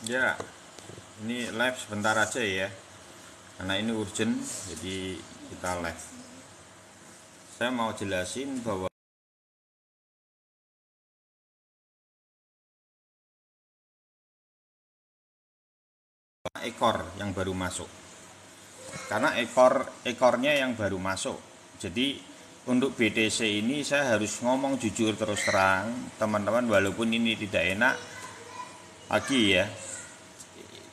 Ya, ini live sebentar aja ya, karena ini urgent, jadi kita live. Saya mau jelasin bahwa ekor yang baru masuk, karena ekornya yang baru masuk. Jadi untuk BTC ini saya harus ngomong jujur terus terang, teman-teman, walaupun ini tidak enak lagi ya,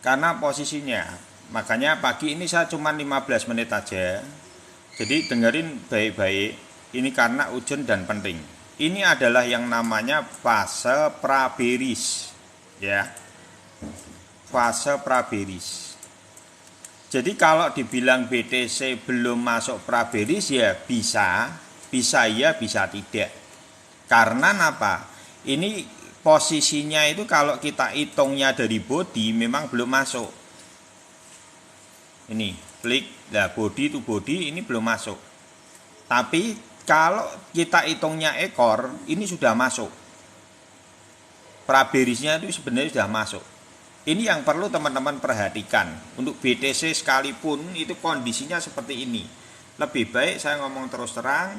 karena posisinya. Makanya pagi ini saya cuma 15 menit aja. Jadi dengerin baik-baik, ini karena urgent dan penting. Ini adalah yang namanya fase praberis, ya, fase praberis. Jadi kalau dibilang BTC belum masuk praberis ya bisa ya, bisa tidak. Karena apa? Ini posisinya itu kalau kita hitungnya dari body memang belum masuk. Ini klik, nah body to body ini belum masuk. Tapi kalau kita hitungnya ekor, ini sudah masuk. Praberisnya itu sebenarnya sudah masuk. Ini yang perlu teman-teman perhatikan. Untuk BTC sekalipun itu kondisinya seperti ini. Lebih baik saya ngomong terus terang,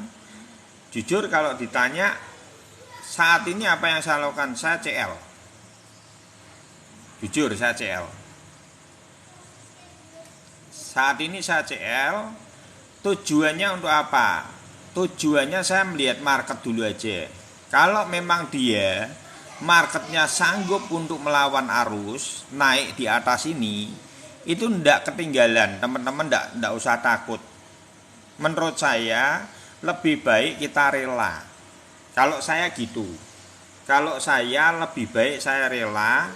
jujur. Kalau ditanya saat ini apa yang saya lakukan, saya CL. Jujur, saya CL. Saat ini saya CL. Tujuannya untuk apa? Tujuannya saya melihat market dulu aja. Kalau memang dia marketnya sanggup untuk melawan arus naik di atas ini, itu ndak ketinggalan, teman-teman, ndak usah takut. Menurut saya lebih baik kita rela. Kalau saya gitu, kalau saya lebih baik saya rela,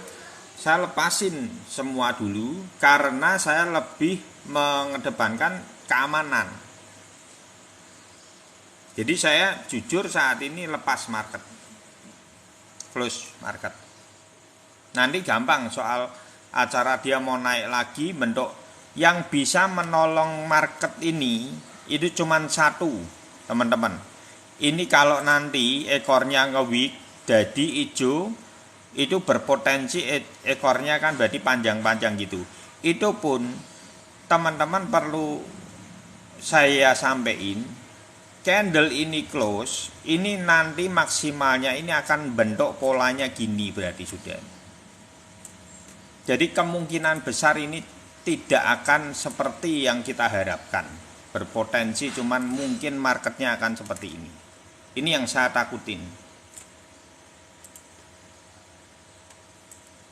saya lepasin semua dulu, karena saya lebih mengedepankan keamanan. Jadi saya jujur saat ini lepas market, close market. Nanti gampang soal acara dia mau naik lagi, bentuk yang bisa menolong market ini itu cuma satu, teman-teman. Ini kalau nanti ekornya nge-weak jadi hijau, itu berpotensi ekornya kan berarti panjang-panjang gitu. Itu pun teman-teman perlu saya sampaikan, candle ini close, ini nanti maksimalnya ini akan bentuk polanya gini, berarti sudah. Jadi kemungkinan besar ini tidak akan seperti yang kita harapkan. Berpotensi, cuman mungkin marketnya akan seperti ini. Ini yang saya takutin.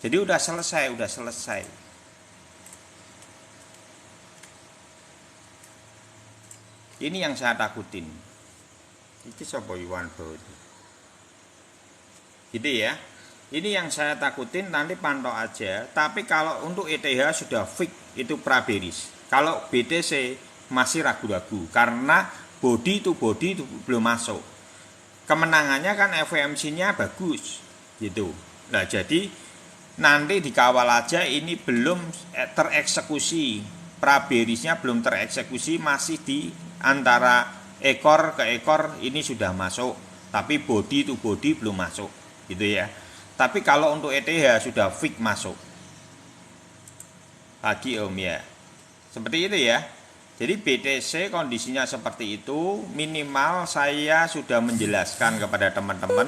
Jadi udah selesai. Ini yang saya takutin. Ini sapa Iwan Bro. Gitu ya. Ini yang saya takutin, nanti pantau aja. Tapi kalau untuk ETH sudah fix itu praberis. Kalau BTC masih ragu-ragu karena body to body itu belum masuk. Kemenangannya kan FOMC-nya bagus gitu. Nah, jadi nanti dikawal aja, ini belum tereksekusi. Praberisnya belum tereksekusi, masih di antara ekor ke ekor ini sudah masuk, tapi body to body belum masuk gitu ya. Tapi kalau untuk ETH sudah fix masuk pagi Om ya, seperti itu ya. Jadi BTC kondisinya seperti itu. Minimal saya sudah menjelaskan kepada teman-teman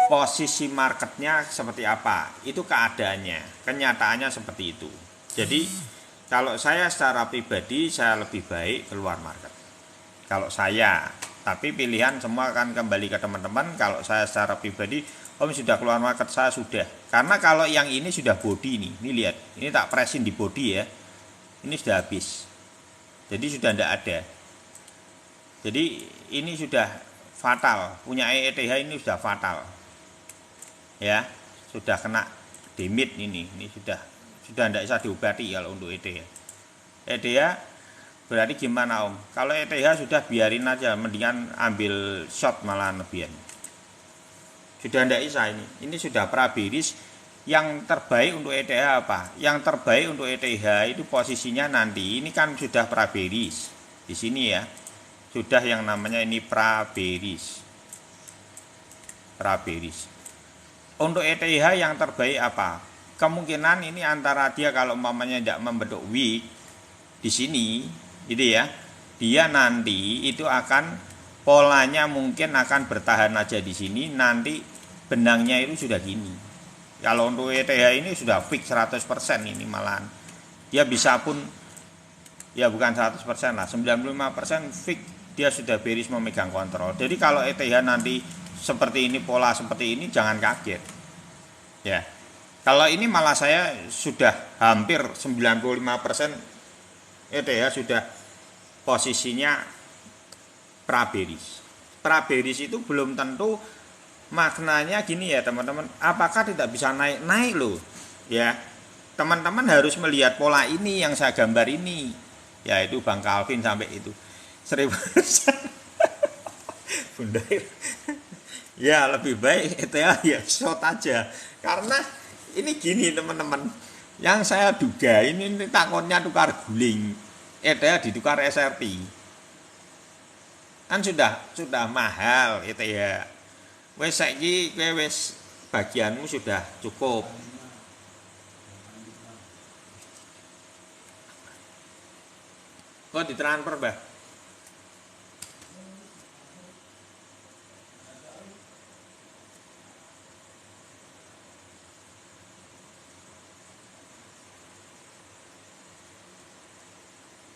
posisi marketnya seperti apa, itu keadaannya, kenyataannya seperti itu. Jadi kalau saya secara pribadi, saya lebih baik keluar market. Kalau saya, tapi pilihan semua akan kembali ke teman-teman. Kalau saya secara pribadi, Om sudah keluar market, saya sudah. Karena kalau yang ini sudah body ini lihat, ini tak presin di body ya, ini sudah habis. Jadi sudah tidak ada. Jadi ini sudah fatal, punya ETH ini sudah fatal. Ya, sudah kena demit ini sudah tidak bisa diobati kalau untuk ETH. ETH berarti gimana Om? Kalau ETH sudah biarin aja, mendingan ambil short malah lebihan. Sudah tidak bisa ini. Ini sudah praberis. Yang terbaik untuk ETH apa? Yang terbaik untuk ETH itu posisinya nanti ini kan sudah praberis. Di sini ya. Sudah yang namanya ini praberis. Praberis. Untuk ETH yang terbaik apa? kemungkinan ini antara dia kalau umpamanya tidak membentuk wick di sini, gitu ya, dia nanti itu akan polanya mungkin akan bertahan aja di sini, nanti benangnya itu sudah gini. Kalau untuk ETH ini sudah fix 100% ini malahan. Dia bisa pun ya bukan 100% lah, 95% fix dia sudah bearish memegang kontrol. Jadi kalau ETH nanti seperti ini, pola seperti ini, jangan kaget. Ya. Kalau ini malah saya sudah hampir 95% ETH sudah posisinya pra-bearish. Pra-bearish itu belum tentu maknanya gini ya teman-teman. Apakah tidak bisa naik loh? Ya. Teman-teman harus melihat pola ini yang saya gambar ini. Ya itu Bang Calvin sampai itu 1000%. Bunda. Ya lebih baik ETH ya short aja. Karena ini gini teman-teman. Yang saya duga ini takutnya tukar guling. ETH ditukar SRT. Kan sudah mahal ETH. Wes saiki kowe wis bagianmu sudah cukup. Kok ditransfer, Mbah?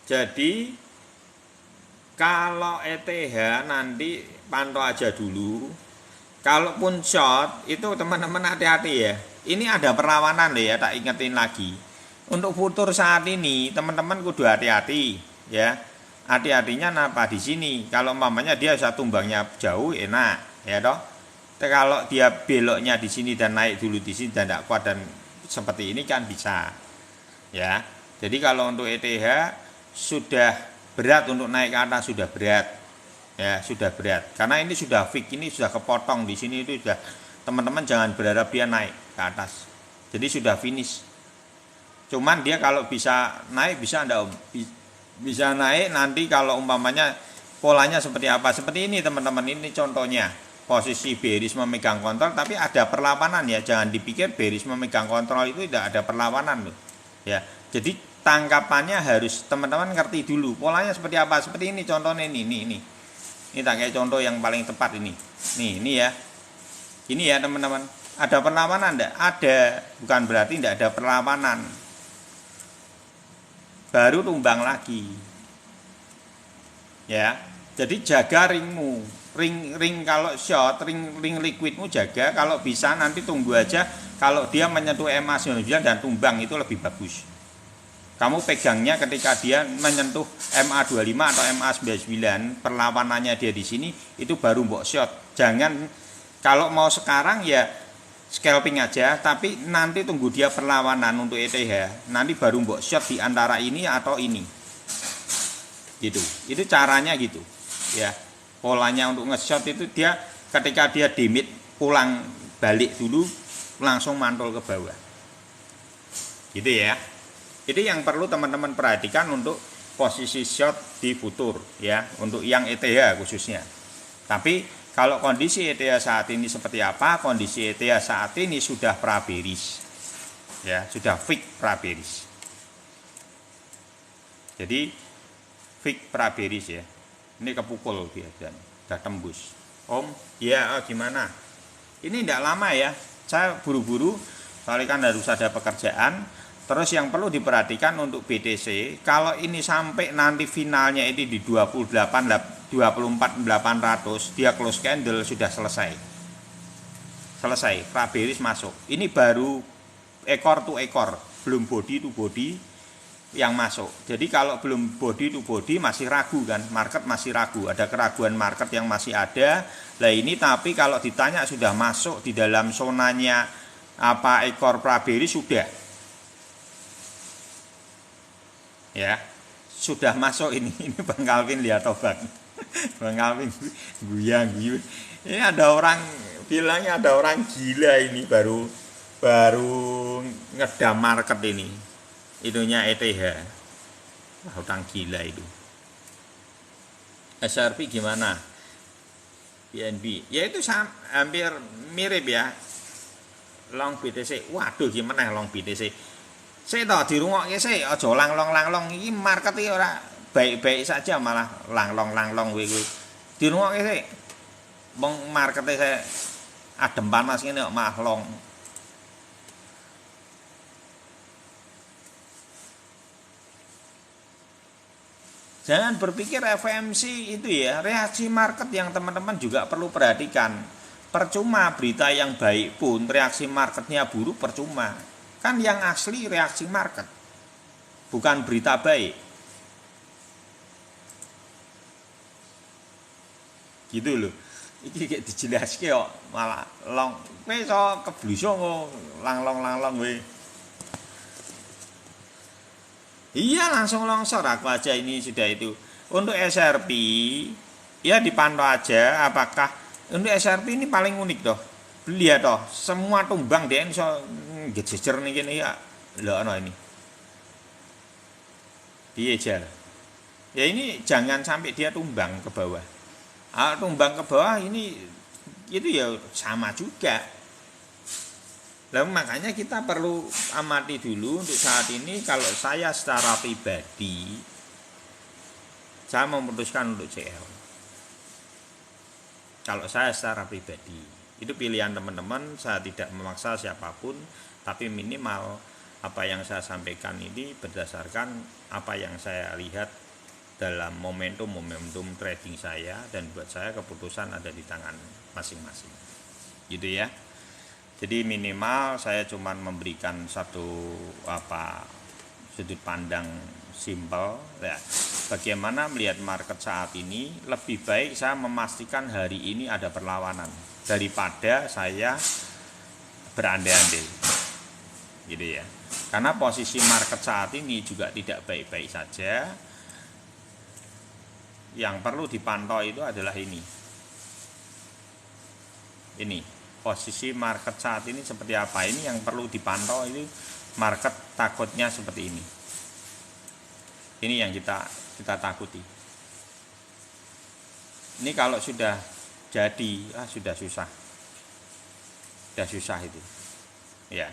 Jadi kalau ETH nanti pantau aja dulu. Kalaupun short itu teman-teman hati-hati ya. Ini ada perlawanan deh ya, tak ingetin lagi. Untuk futur saat ini teman-teman kudu hati-hati ya. Hati-hatinya napa di sini. Kalau mamanya dia bisa tumbangnya jauh enak ya toh. Kalau dia beloknya di sini dan naik dulu di sini dan tidak kuat dan seperti ini kan bisa. Ya. Jadi kalau untuk ETH sudah berat untuk naik ke atas, sudah berat. Ya, sudah berat. Karena ini sudah fix, ini sudah kepotong di sini itu sudah. Teman-teman jangan berharap dia naik ke atas. Jadi sudah finish. Cuman dia kalau bisa naik bisa enggak Om? Bisa naik nanti kalau umpamanya polanya seperti apa? Seperti ini teman-teman, ini contohnya. Posisi bearish memegang kontrol tapi ada perlawanan ya. Jangan dipikir bearish memegang kontrol itu tidak ada perlawanan loh. Ya. Jadi tangkapannya harus teman-teman ngerti dulu. Polanya seperti apa? Seperti ini contohnya ini. Ini tak kayak contoh yang paling tepat ini. Nih, ini ya. Ini ya teman-teman. Ada perlawanan enggak? Ada. Bukan berarti enggak ada perlawanan. Baru tumbang lagi. Ya. Jadi jaga ringmu. Ring kalau short, ring liquidmu jaga. Kalau bisa nanti tunggu aja. Kalau dia menyentuh MA 99 dan tumbang itu lebih bagus. Kamu pegangnya ketika dia menyentuh MA25 atau MA99, perlawanannya dia di sini, itu baru mbok short. Jangan, kalau mau sekarang ya scalping aja, tapi nanti tunggu dia perlawanan untuk ETH, nanti baru mbok short di antara ini atau ini. Gitu. Itu caranya gitu. Ya. Polanya untuk nge-short itu dia ketika dia demit pulang balik dulu langsung mantul ke bawah. Gitu ya. Jadi yang perlu teman-teman perhatikan untuk posisi short di futur ya, untuk yang ETH khususnya. Tapi kalau kondisi ETH saat ini seperti apa? Kondisi ETH saat ini sudah pra-bearish. Ya, sudah fix pra-bearish. Jadi fix pra-bearish ya. Ini kepukul dia dan sudah tembus. Om, ya gimana? Ini tidak lama ya. Saya buru-buru soalnya kan harus ada pekerjaan. Terus yang perlu diperhatikan untuk BTC, kalau ini sampai nanti finalnya ini di 24.800, dia close candle sudah selesai. Selesai, pra-bearish masuk. Ini baru ekor to ekor, belum body to body yang masuk. Jadi kalau belum body to body masih ragu kan, market masih ragu, ada keraguan market yang masih ada. Lah ini tapi kalau ditanya sudah masuk di dalam zonanya apa ekor pra-bearish sudah. Ya sudah masuk ini Bang Calvin lihat obat. Bang Calvin guyang. Ini ada orang bilangnya ada orang gila ini baru ngedam market ini itunya ETH. Orang gila itu. SRP gimana? BNB ya itu hampir mirip ya. long BTC. Waduh gimana long BTC. Sik to dirungokke sik aja langlong-langlong iki market iki ora baik-baik saja malah langlong-langlong kuwi. Dirungokke sik. Wong markete saya adem panas ngene kok malah long. Jangan berpikir FMC itu ya, reaksi market yang teman-teman juga perlu perhatikan. Percuma berita yang baik pun reaksi marketnya buruk percuma. Kan yang asli reaksi market, bukan berita baik. Gitu loh. Iki kayak dijelaske kok malah long. Kowe iso kebluso langlong-langlong kowe. Iya langsung longsor aku aja ini sudah itu. Untuk SRP ya dipantau aja apakah untuk SRP ini paling unik toh. Lihat toh semua tumbang dia iso gejejer nih gini ya. Lho ono ini. Piye jar. Ya ini jangan sampai dia tumbang ke bawah. Tumbang ke bawah ini itu ya sama juga. Lalu makanya kita perlu amati dulu untuk saat ini. Kalau saya secara pribadi saya memutuskan untuk CL. Kalau saya secara pribadi itu pilihan teman-teman, saya tidak memaksa siapapun, tapi minimal apa yang saya sampaikan ini berdasarkan apa yang saya lihat dalam momentum trading saya, dan buat saya keputusan ada di tangan masing-masing gitu ya. Jadi minimal saya cuma memberikan satu sudut pandang simpel ya. Bagaimana melihat market saat ini, lebih baik saya memastikan hari ini ada perlawanan daripada saya berandai-andai gitu ya. Karena posisi market saat ini juga tidak baik-baik saja. Yang perlu dipantau itu adalah ini posisi market saat ini seperti apa. Ini yang perlu dipantau, ini market takutnya seperti ini. Ini yang kita takuti. Ini kalau sudah jadi sudah susah itu ya.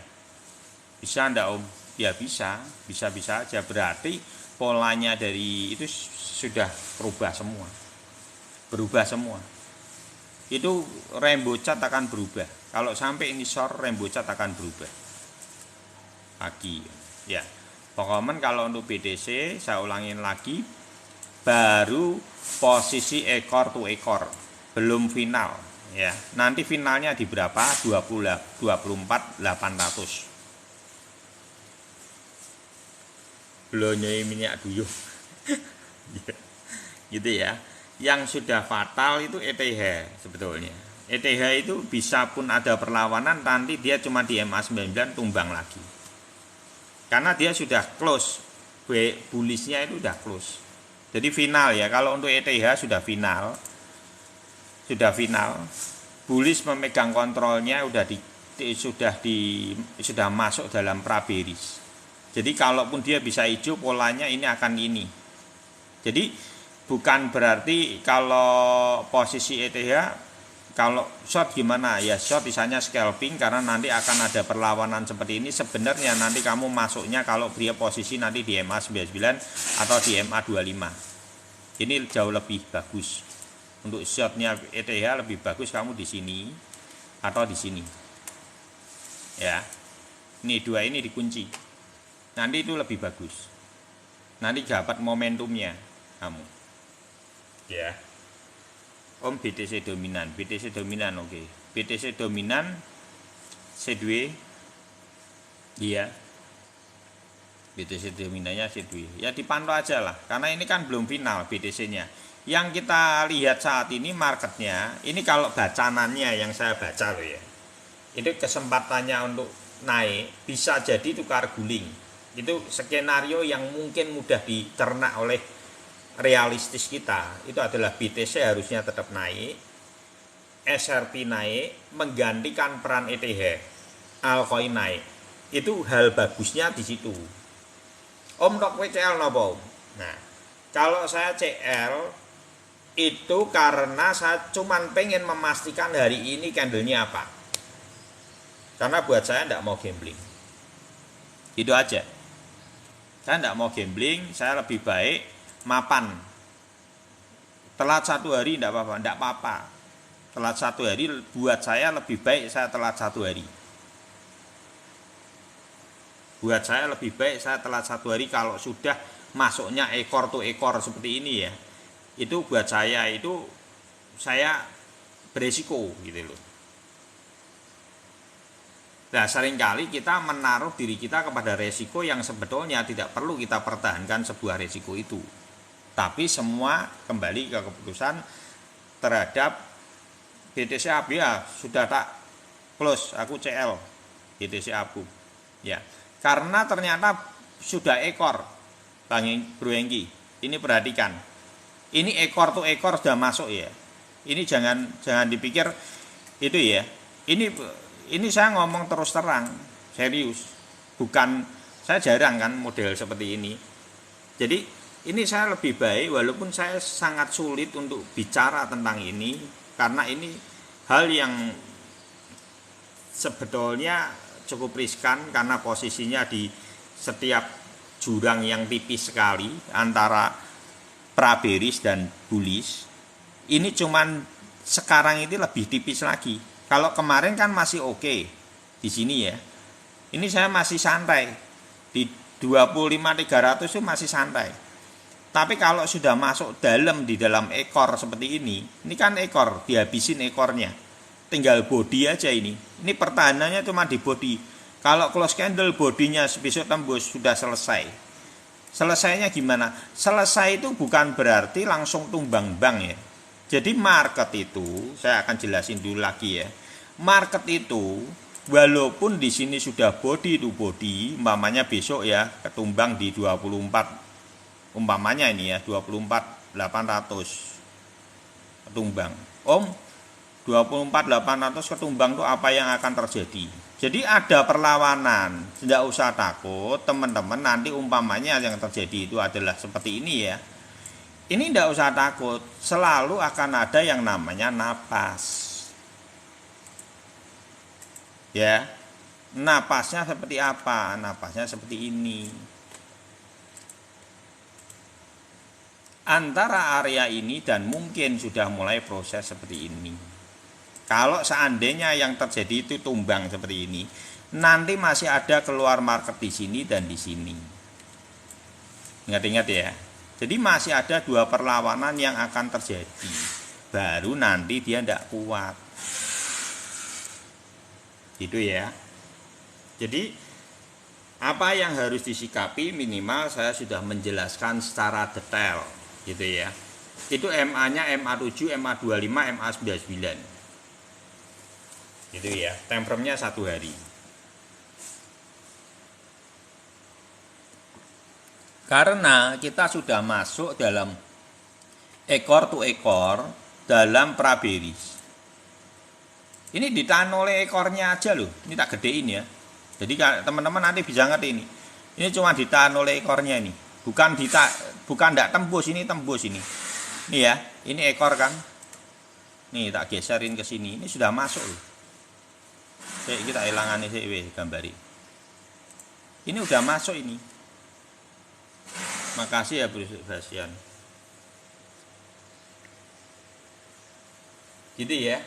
Bisa ndak Om? Ya bisa aja. Berarti polanya dari itu sudah berubah semua. Itu rainbow chart akan berubah. Kalau sampai ini short, rainbow chart akan berubah lagi ya. Pokoknya kalau untuk BTC saya ulangin lagi, baru posisi ekor to ekor, belum final ya. Nanti finalnya di berapa? 24.800. Belonyai minyak duyuh. Gitu ya. Yang sudah fatal itu ETH sebetulnya. ETH itu bisa pun ada perlawanan, nanti dia cuma di MA99 tumbang lagi. Karena dia sudah close, bullishnya itu sudah close. Jadi final ya, kalau untuk ETH sudah final. Bullish memegang kontrolnya sudah masuk dalam pra-bearish. Jadi kalaupun dia bisa hijau, polanya ini akan ini. Jadi bukan berarti kalau posisi ETH, kalau short gimana ya, short misalnya scalping karena nanti akan ada perlawanan seperti ini. Sebenarnya nanti kamu masuknya kalau dia posisi nanti di MA99 atau di MA25, ini jauh lebih bagus. Untuk shortnya ETH lebih bagus kamu di sini atau di sini ya. Ini dua ini dikunci, nanti itu lebih bagus, nanti dapat momentumnya kamu ya. Om BTC dominan oke. BTC dominan C2 iya, BTC dominannya C2 ya, dipantau aja lah, karena ini kan belum final BTC nya. Yang kita lihat saat ini marketnya, ini kalau bacanannya yang saya baca loh ya, itu kesempatannya untuk naik bisa jadi tukar guling. Itu skenario yang mungkin mudah dicerna oleh realistis kita. Itu adalah BTC harusnya tetap naik, SRP naik, menggantikan peran ETH, altcoin naik. Itu hal bagusnya di situ. Om dok CL napa Om? Nah, kalau saya CL itu karena saya cuman pengen memastikan hari ini candlenya apa. Karena buat saya tidak mau gambling. Itu aja. Saya tidak mau gambling, saya lebih baik mapan. Telat 1 hari tidak apa-apa, tidak apa-apa. Telat 1 hari buat saya lebih baik saya telat 1 hari. Buat saya lebih baik saya telat 1 hari kalau sudah masuknya ekor to ekor seperti ini ya. Itu buat saya itu saya beresiko gitu loh. Nah, seringkali kita menaruh diri kita kepada resiko yang sebetulnya tidak perlu kita pertahankan sebuah resiko itu. Tapi semua kembali ke keputusan terhadap BTC Abu ya sudah tak close, aku CL BTC Abu ya. Karena ternyata sudah ekor Bro Hengki. Ini perhatikan. Ini ekor to ekor sudah masuk ya. Ini jangan dipikir itu ya. Ini saya ngomong terus terang, serius. Bukan saya jarang kan model seperti ini. Jadi ini saya lebih baik walaupun saya sangat sulit untuk bicara tentang ini karena ini hal yang sebetulnya cukup riskan karena posisinya di setiap jurang yang tipis sekali antara pra-bearish dan bullish. Ini cuman sekarang ini lebih tipis lagi. Kalau kemarin kan masih oke di sini ya. Ini saya masih santai di 25.300 itu masih santai. Tapi kalau sudah masuk di dalam ekor seperti ini kan ekor, dihabisin ekornya. Tinggal body aja ini. Ini pertahanannya cuma di body. Kalau close candle bodinya besok tembus sudah selesai. Selesainya gimana? Selesai itu bukan berarti langsung tumbang bang ya. Jadi market itu saya akan jelasin dulu lagi ya. Market itu walaupun di sini sudah body to body, umpamanya besok ya ketumbang di 24 umpamanya ini ya 24.800 ketumbang. 24.800 ketumbang itu apa yang akan terjadi? Jadi ada perlawanan, tidak usah takut teman-teman, nanti umpamanya yang terjadi itu adalah seperti ini ya. Ini tidak usah takut, selalu akan ada yang namanya napas. Ya, napasnya seperti apa? Napasnya seperti ini. Antara area ini dan mungkin sudah mulai proses seperti ini. Kalau seandainya yang terjadi itu tumbang seperti ini, nanti masih ada keluar market di sini dan di sini. Ingat-ingat ya. Jadi masih ada dua perlawanan yang akan terjadi. Baru nanti dia tidak kuat. Gitu ya. Jadi apa yang harus disikapi minimal saya sudah menjelaskan secara detail. Gitu ya. Itu MA-nya MA7, MA25, MA99. Gitu ya, time frame-nya 1 hari. Karena kita sudah masuk dalam ekor to ekor dalam pra-bearish. Ini ditahan oleh ekornya aja loh. Ini tak gedein ya. Jadi teman-teman nanti bisa ngerti ini. Ini cuma ditahan oleh ekornya ini. Bukan enggak tembus, ini tembus ini. Nih ya, ini ekor kan. Nih tak geserin ke sini. Ini sudah masuk loh. Kita hilangan ini gambari. Ini udah masuk ini. Makasih ya Bro Sebastian. Gitu ya.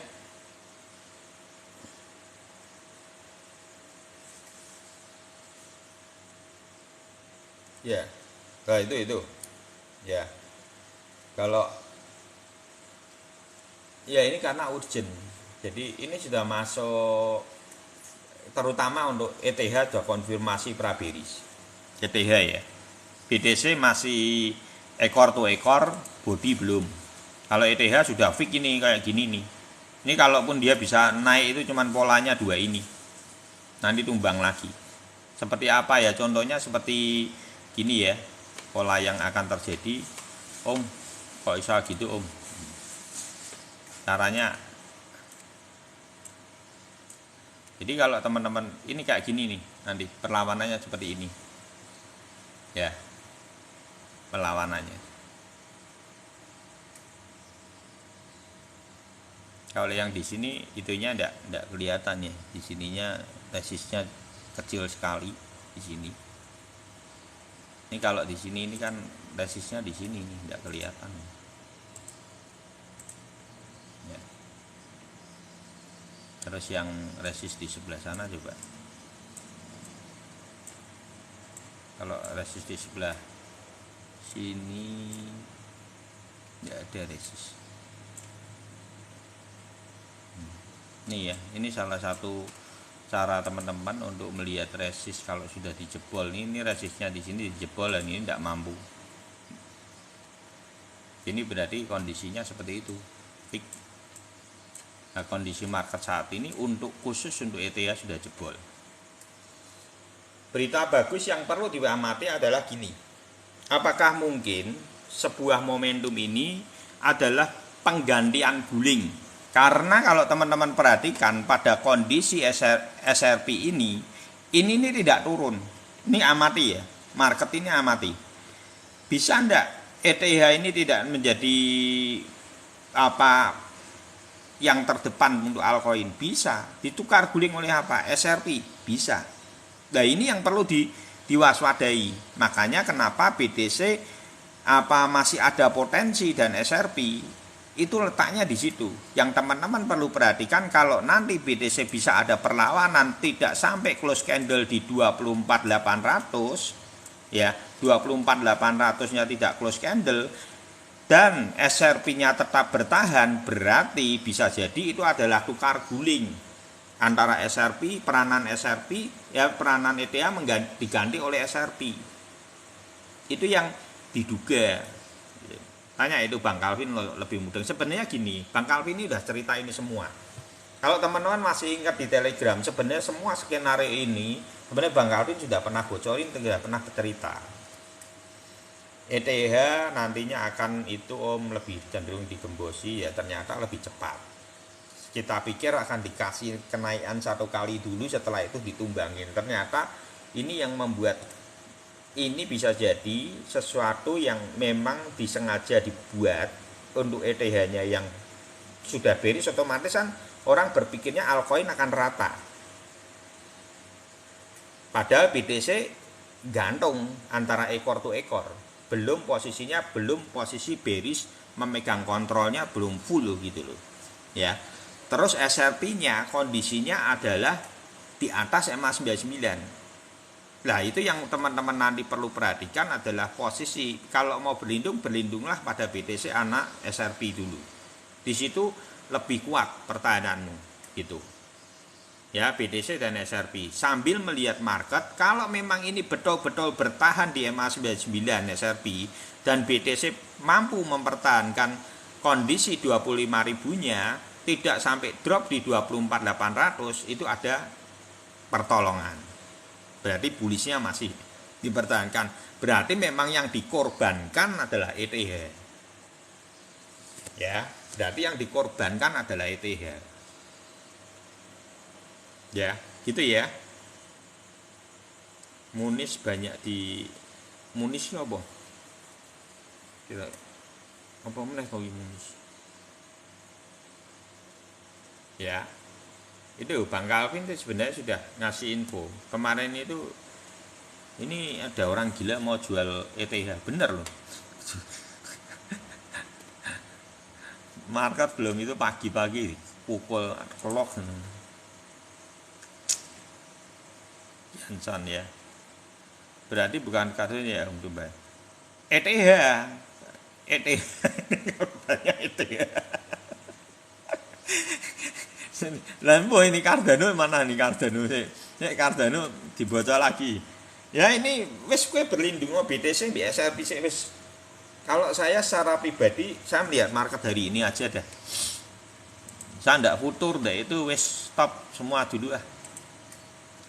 Ya. Nah, itu. Ya. Kalau ya ini karena urgent. Jadi ini sudah masuk terutama untuk ETH sudah konfirmasi pra-bearish. ETH ya. BTC masih ekor to ekor, body belum. Kalau ETH sudah fix ini kayak gini nih. Ini kalaupun dia bisa naik itu cuman polanya dua ini. Nanti tumbang lagi. Seperti apa ya? Contohnya seperti gini ya. Pola yang akan terjadi. Om, kok bisa gitu Om? Caranya jadi kalau teman-teman ini kayak gini nih, nanti perlawanannya seperti ini. Ya. Perlawanannya. Kalau yang di sini itunya enggak kelihatan ya. Di sininya resistnya kecil sekali di sini. Ini kalau di sini ini kan resistnya di sini nih, enggak kelihatan. Ya. Terus yang resist di sebelah sana coba. Kalau resist di sebelah sini enggak ada resist. Nih ya, ini salah satu cara teman-teman untuk melihat resist kalau sudah dijebol. Ini resistnya di sini dijebol dan ini tidak mampu. Ini berarti kondisinya seperti itu. Nah, kondisi market saat ini khusus untuk ETH sudah jebol. Berita bagus yang perlu diamati adalah gini. Apakah mungkin sebuah momentum ini adalah penggantian guling? Karena kalau teman-teman perhatikan pada kondisi SRP ini tidak turun. Ini amati ya, market ini amati. Bisa enggak ETH ini tidak menjadi yang terdepan untuk altcoin? Bisa. Ditukar guling oleh apa? SRP. Bisa. Nah ini yang perlu diwaspadai. Makanya kenapa BTC masih ada potensi dan SRP itu letaknya di situ. Yang teman-teman perlu perhatikan, kalau nanti BTC bisa ada perlawanan tidak sampai close candle di 24.800 ya, 24.800-nya tidak close candle dan SRP-nya tetap bertahan, berarti bisa jadi itu adalah tukar guling antara SRP, peranan SRP ya, peranan ETH diganti oleh SRP. Itu yang diduga. Tanya itu Bang Calvin lebih mudah. Sebenarnya gini, Bang Calvin ini udah cerita ini semua. Kalau teman-teman masih ingat di Telegram, sebenarnya semua skenario ini sebenarnya Bang Calvin sudah pernah bocorin, sudah pernah cerita. ETH nantinya akan itu lebih cenderung digembosi ya, ternyata lebih cepat. Kita pikir akan dikasih kenaikan 1 kali dulu, setelah itu ditumbangin. Ternyata ini yang membuat ini bisa jadi sesuatu yang memang disengaja dibuat untuk ETH-nya yang sudah bearish. Otomatis kan orang berpikirnya altcoin akan rata. Padahal BTC gantung antara ekor to ekor. Belum posisi bearish, memegang kontrolnya belum full gitu loh. Ya. Terus SRP-nya kondisinya adalah di atas MA99. Nah itu yang teman-teman nanti perlu perhatikan adalah posisi. Kalau mau berlindunglah pada BTC anak SRP dulu. Di situ lebih kuat pertahananmu gitu. Ya, BTC dan SRP. Sambil melihat market, kalau memang ini betul-betul bertahan di MA99 SRP dan BTC mampu mempertahankan kondisi 25.000-nya tidak sampai drop di 24.800, itu ada pertolongan. Berarti bullish-nya masih dipertahankan. Berarti memang yang dikorbankan adalah ETH. Ya, berarti yang dikorbankan adalah ETH. Ya, gitu ya. Munis banyak di Munis apa? Kira apa meneh kok Munis? Ya. Itu Bang Calvin itu sebenarnya sudah ngasih info. Kemarin itu ini ada orang gila mau jual ETH, bener loh. Market belum itu pagi-pagi pukul clock. Jansan ya. Berarti bukan kasusnya ya untuk Mbak. ETH. Banyak ETH. Lampu ini Cardano mana nih Cardano? Cardano dibaca lagi. Ya ini wis kue berlindung BTC di SRP wis. Kalau saya secara pribadi saya melihat market hari ini aja dah. Saya ndak futur dah, itu wis stop semua dulu ah.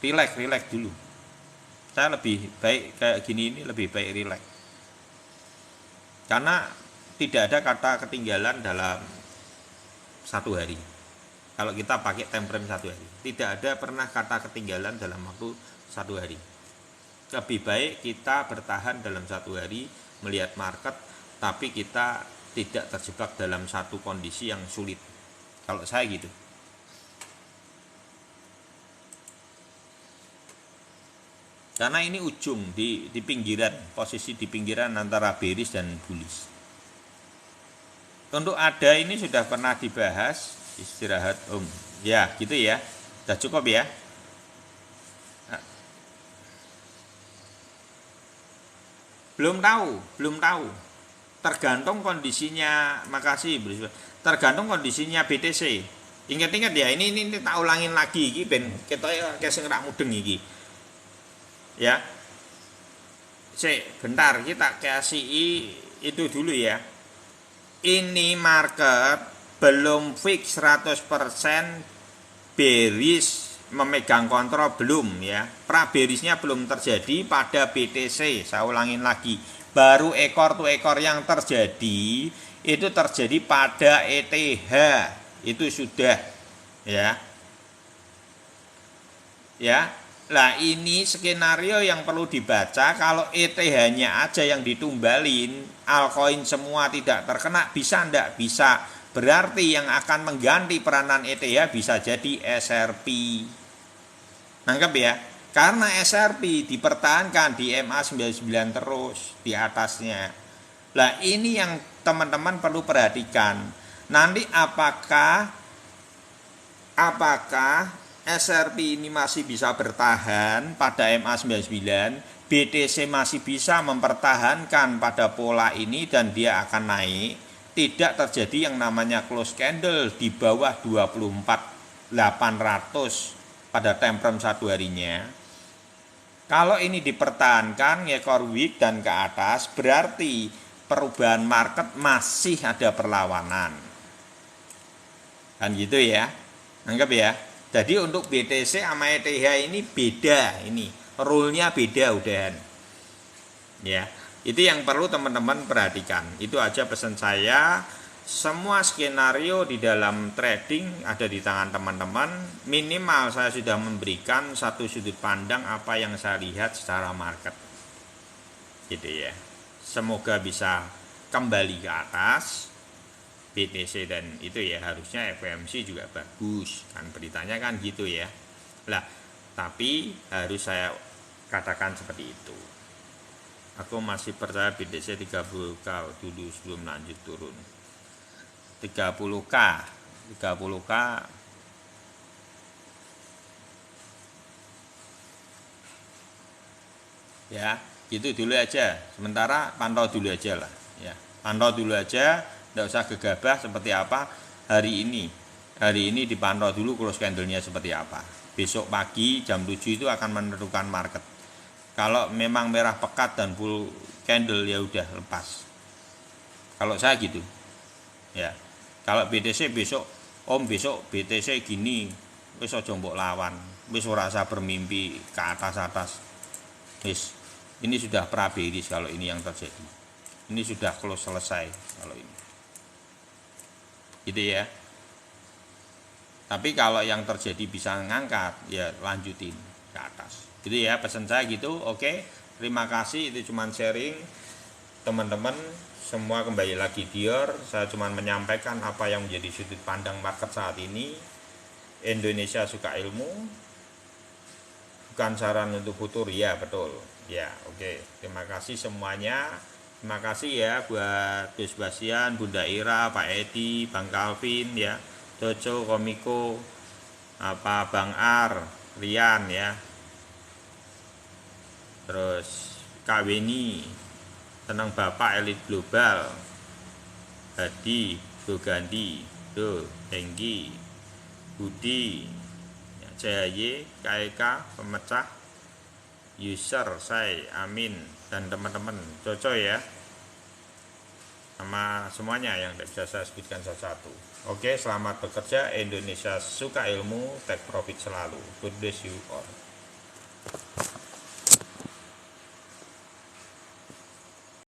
Relax dulu. Saya lebih baik kayak gini, ini lebih baik relax. Karena tidak ada kata ketinggalan dalam satu hari. Kalau kita pakai time frame 1 hari, tidak ada pernah kata ketinggalan dalam waktu 1 hari. Lebih baik kita bertahan dalam 1 hari melihat market, tapi kita tidak terjebak dalam satu kondisi yang sulit. Kalau saya gitu. Karena ini ujung di pinggiran, posisi di pinggiran antara bearish dan bullish. Untuk ada ini sudah pernah dibahas, istirahat ya gitu ya, sudah cukup ya. Belum tahu, tergantung kondisinya. Makasih, tergantung kondisinya BTC. Ingat-ingat ya, ini tak ulangin lagi, ini ben kita sing rak mudeng iki ya. Bentar, kita kasih itu dulu ya. Ini market belum fix 100% bearish memegang kontrol, belum ya. Pra bearishnya belum terjadi pada BTC. Saya ulangin lagi, baru ekor to ekor yang terjadi itu terjadi pada ETH. Itu sudah ya. Lah ini skenario yang perlu dibaca. Kalau ETH-nya aja yang ditumbalin, altcoin semua tidak terkena, bisa ndak? Bisa. Berarti yang akan mengganti peranan ETH bisa jadi SRP. Nangkep ya? Karena SRP dipertahankan di MA99 terus di atasnya. Lah ini yang teman-teman perlu perhatikan. Nanti apakah SRP ini masih bisa bertahan pada MA99, BTC masih bisa mempertahankan pada pola ini dan dia akan naik, tidak terjadi yang namanya close candle di bawah 24.800 pada time frame satu harinya. Kalau ini dipertahankan ekor week dan ke atas, berarti perubahan market masih ada perlawanan. Kan gitu ya. Anggap ya. Jadi untuk BTC sama ETH ini beda, ini rule-nya beda udahan. Ya, itu yang perlu teman-teman perhatikan. Itu aja pesan saya. Semua skenario di dalam trading ada di tangan teman-teman. Minimal saya sudah memberikan satu sudut pandang apa yang saya lihat secara market. Gitu ya. Semoga bisa kembali ke atas BTC dan itu ya, harusnya FOMC juga bagus kan, beritanya kan gitu ya. Lah, tapi harus saya katakan seperti itu. Aku masih percaya BTC 30k dulu sebelum lanjut turun. 30k ya, gitu dulu aja. Sementara pantau dulu aja lah ya. Pantau dulu aja. Tidak usah gegabah seperti apa hari ini. Hari ini dipantau dulu close candle-nya seperti apa. Besok pagi jam 7 itu akan menentukan market. Kalau memang merah pekat dan full candle ya udah lepas. Kalau saya gitu. Ya. Kalau BTC besok BTC gini, wis aja mbok lawan. Wis ora usah bermimpi ke atas-atas. Wis, ini sudah pra bearish kalau ini yang terjadi. Ini sudah close selesai kalau ini. Gitu ya. Tapi kalau yang terjadi bisa ngangkat, ya lanjutin ke atas. Gitu ya, pesan saya gitu. Oke, terima kasih. Itu cuman sharing teman-teman semua. Kembali lagi Dior, saya cuman menyampaikan apa yang menjadi sudut pandang market saat ini. Indonesia suka ilmu, bukan saran untuk futur. Ya betul ya. Oke, terima kasih semuanya. Terima kasih ya buat Gus Basian, Bunda Ira, Pak Edi, Bang Calvin ya, Jojo, Komiko, Bang Ar, Rian ya, terus Kak Weni, Tenang Bapak Elit Global, Hadi, Gandhi, Henggi, Budi, Jaye, KEK, Pemecah, User, saya, Amin, dan teman-teman Jojo ya, sama semuanya yang tidak bisa saya sebutkan satu-satu. Oke, selamat bekerja. Indonesia suka ilmu, take profit selalu. God bless you all.